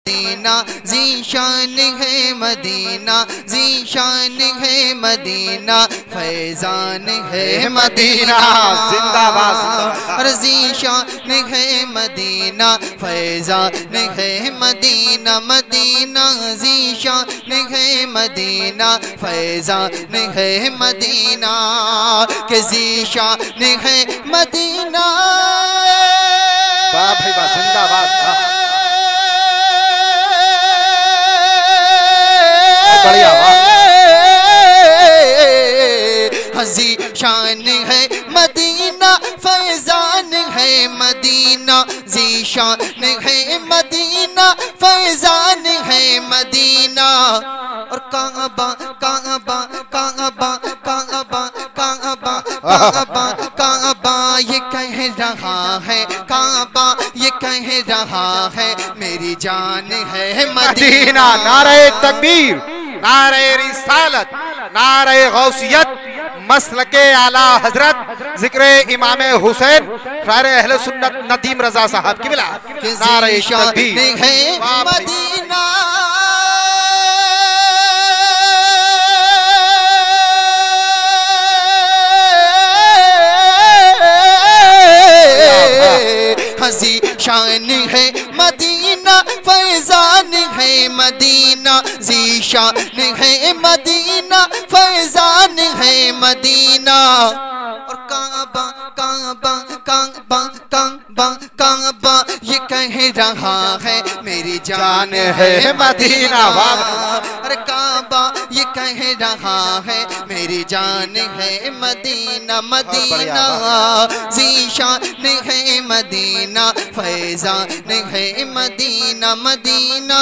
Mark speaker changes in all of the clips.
Speaker 1: Medina, Zeeshan है Medina, Zeeshan है Medina, Faizan है मदीना,
Speaker 2: जिंदाबाद
Speaker 1: और ज़ीशान है मदीना, फैज़ान है मदीना, मदीना ज़ीशान है मदीना, फैज़ान है मदीना, के ज़ीशान है मदीना।
Speaker 2: वाह भाई वाह, जिंदाबाद। बढ़िया,
Speaker 1: ज़ीशान है मदीना, फैज़ान है मदीना, ज़ीशान है मदीना, फैज़ान है मदीना, और काबा काबा काबा काबा काबा काबा काबा ये कह रहा है, काबा ये कह रहा है, मेरी जान है मदीना।
Speaker 2: नारे तकबीर, नारे रिसालत, नारे गौसियत, मसलके आला हजरत जिक्र इमाम हुसैन शायर अहले सुन्नत नदीम रजा साहब की बिला। नारे तकबीर
Speaker 1: है मदीना, ज़ीशान है मदीना, फैज़ान है मदीना, ज़ीशान है मदीना, फैज़ान है मदीना, और काबा काबा काबा काबा काबा ये कह रहा है, मेरी जान है मदीना। और काबा ये कह रहा है, मेरी जान है मदीना, मदीना ज़ीशान है मदीना, फैज़ान है मदीना, मदीना।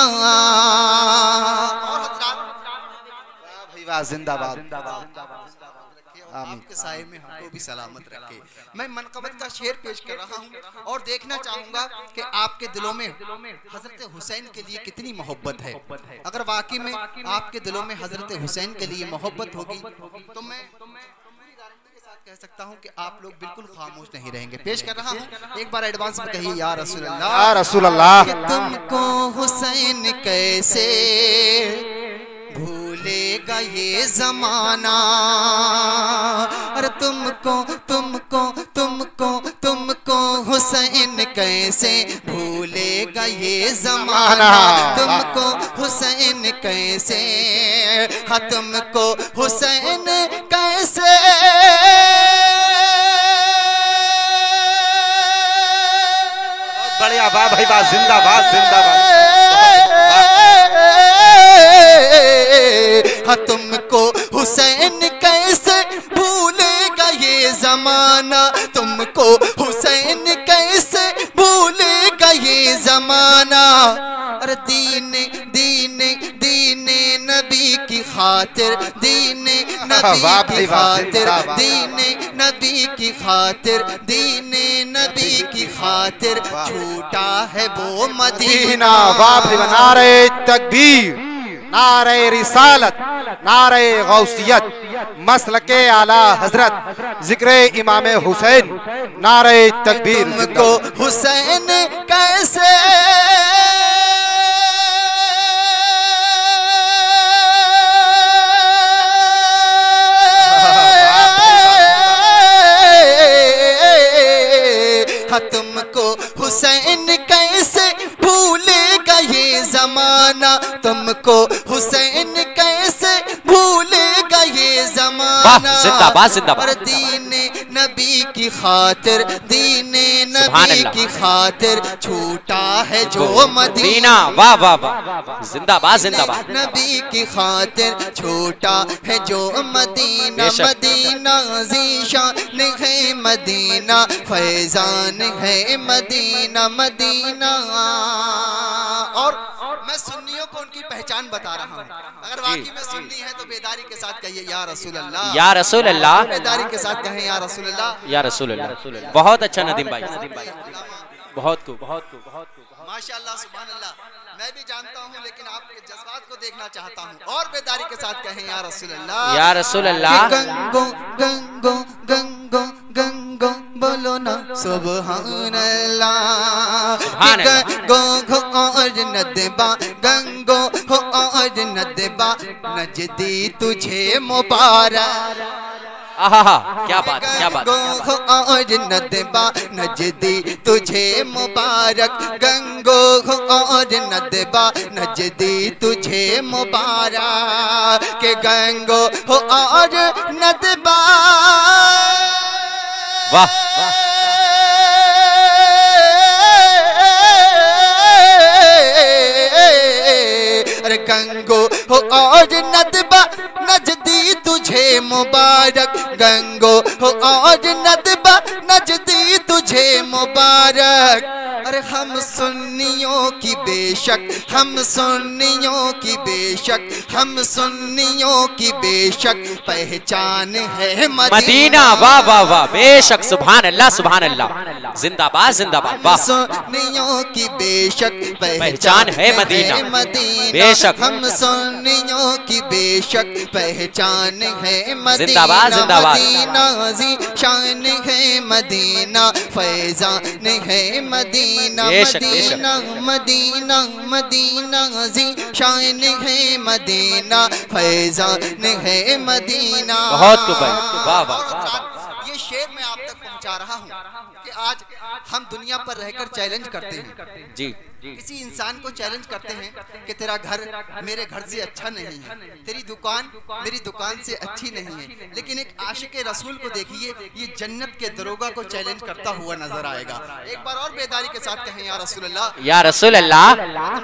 Speaker 2: जिंदाबाद।
Speaker 1: आपके साए में हमको भी सलामत रखे। मैं मनक़बत का शेर पेश कर रहा हूँ और देखना चाहूँगा कि आपके दिलों में हज़रत हुसैन के लिए कितनी मोहब्बत है। अगर वाकई में आपके दिलों में हज़रत हुसैन के लिए मोहब्बत होगी तो मैं कह सकता हूं कि आप लोग बिल्कुल खामोश नहीं रहेंगे। पेश कर रहा हूं, एक बार एडवांस में कहिए या रसूल अल्लाह,
Speaker 2: या रसूल अल्लाह।
Speaker 1: तुमको हुसैन कैसे भूलेगा ये जमाना, और तुमको तुमको तुमको तुमको हुसैन कैसे भूलेगा ये जमाना, तुमको हुसैन कैसे, हाँ तुमको हुसैन कैसे,
Speaker 2: बढ़िया, वाह भाई वाह, जिंदाबाद जिंदाबाद।
Speaker 1: हाँ तुमको हुसैन कैसे भूलेगा ये जमाना, तुमको हुसैन कैसे भूलेगा ये जमाना, और दीन दीन दीन नबी की खातिर, दीन नबी की खातिर, दीन नबी की खातिर, दीन नबी की खातिर छूटा है वो मदीना।
Speaker 2: वाह भाई, नारे तकबीर, नारे रिसालत, नारे गौसियत, मसलके आला हजरत जिक्र इमाम हुसैन, नारे तकबीर।
Speaker 1: तुमको हुसैन कैसे तुमको हुसैन कैसे भूलेगा ये जमाना, तुमको हुसैन कैसे भूलेगा ये जमाना,
Speaker 3: जिंदाबाद जिंदाबाद।
Speaker 1: और दीन नबी की खातिर, दीन नबी की खातिर छूटा है जो मदीना।
Speaker 3: वाह वाह वाह, जिंदाबाद जिंदाबाद।
Speaker 1: नबी की खातिर छूटा है जो मदीना, मदीना ज़ीशान है मदीना, फैज़ान है मदीना, मदीना। और मैं सुन्नियों को उनकी पहचान बता रहा हूँ, अगर वाकई में सुन्नी है तो बेदारी के साथ कहिए या रसूल अल्लाह,
Speaker 3: या रसूल अल्लाह,
Speaker 1: बेदारी के साथ कहें या रसूल अल्लाह,
Speaker 3: या रसूल अल्लाह। बहुत अच्छा नदीम भाई, बहुत खूब बहुत खूब बहुत खूब।
Speaker 1: माशाअल्लाह सुभान अल्लाह। मैं भी जानता हूँ, लेकिन आपके जज्बात को देखना चाहता हूँ। और बेदारी के साथ कहें या रसूल अल्लाह,
Speaker 3: या रसूल अल्लाह।
Speaker 1: गंगो गंगो गंगो गंगो बोलो ना सुभान अल्लाह। गंगो हो और नदबा, गंगो हो और नदबा, नजदी तुझे मुबारक।
Speaker 3: आहा, क्या बात, क्या बात।
Speaker 1: गंगो और नदबा, नजदी तुझे मुबारक। गंगो और नदबा, नजदी तुझे मुबारक। के गंगो और नदबा,
Speaker 3: वाह
Speaker 1: अरे गंगो हो और नदबा, नजदी तुझे मुबारक। गंगो हो और नदबा, नजदी तुझे मुबारक। अरे हम सुन्नियों की बेशक, हम सुन्नियों की बेशक, हम सुन्नियों की बेशक पहचान है
Speaker 3: मदीना। वाह वाह वाह, बेशक, सुभान अल्लाह सुभान अल्लाह, जिंदाबाद जिंदाबाद। वाह,
Speaker 1: सुन्नियों की बेशक
Speaker 3: पहचान है मदीना, बेशक।
Speaker 1: हम सुन्नियों की बेशक पहचान है मदीना।
Speaker 3: जिंदाबाद जिंदाबाद।
Speaker 1: मदीना शान है मदीना, फैजान है मदीना।
Speaker 3: बेशक,
Speaker 1: मदीना मदीना मदीना जी शान है मदीना, फैजान है मदीना।
Speaker 3: बहुत खूब है, वाह वाह।
Speaker 1: ये शेर मैं आप तक पहुंचा रहा हूँ कि आज हम दुनिया पर रहकर चैलेंज करते हैं
Speaker 3: जी।
Speaker 1: किसी इंसान को चैलेंज करते हैं कि तेरा घर मेरे घर से अच्छा नहीं है, तेरी दुकान मेरी दुकान से अच्छी नहीं है। लेकिन एक आशिक रसूल को देखिए, ये जन्नत के दरोगा को चैलेंज करता हुआ नजर आएगा। एक बार और बेदारी के साथ कहें या रसूल अल्लाह,
Speaker 3: या रसूल अल्लाह।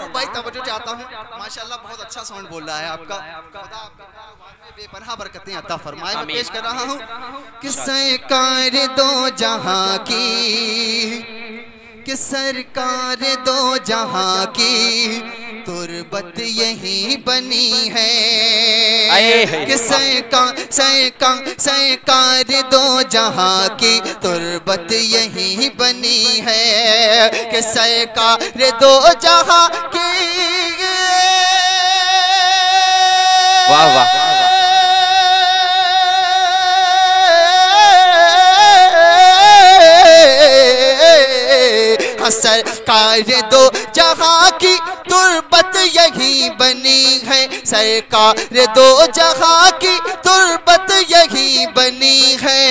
Speaker 1: भाई तवज्जो चाहता हूँ, माशाल्लाह बहुत अच्छा साउंड बोल रहा है आपका। खुदा आपके कारोबार में बेपनाह बरकतें अता फरमाए। मैं पेश कर रहा हूँ कि सरकार दो जहां की, कि सरकार दो जहां की तुरबत यही बनी है। कि सरकार दो जहां की तुरबत यही बनी है। कि सरकार दो जहां की,
Speaker 3: वाह वाह।
Speaker 1: सरकार दो जहां की तुरबत यही बनी है। सरकार दो जहां की तुरबत यही बनी है।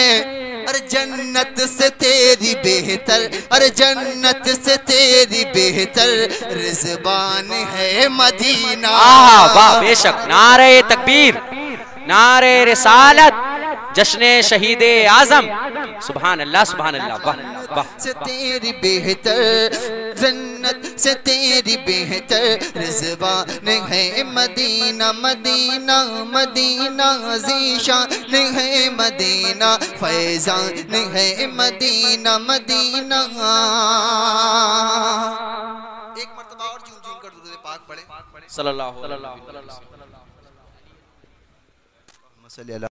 Speaker 1: अरे जन्नत से तेरी बेहतर, अरे जन्नत से तेरी बेहतर रिज़वान है मदीना।
Speaker 3: आहा, वाह, बेशक। नारे तकबीर, नारे रिसालत, जश्ने शहीद आजम। सुभान अल्लाह सुभान अल्लाह। वाह वाह।
Speaker 1: से तेरी बेहतर, जन्नत से तेरी बेहतर रिज़वान है मदीना। मदीना मदीना ज़ीशान है मदीना, फैज़ान है मदीना। मदीना एक मर्तबा और झूम झूम कर दुरूद पाक पढ़े
Speaker 3: सल्लल्लाहु अलैहि वसल्लम।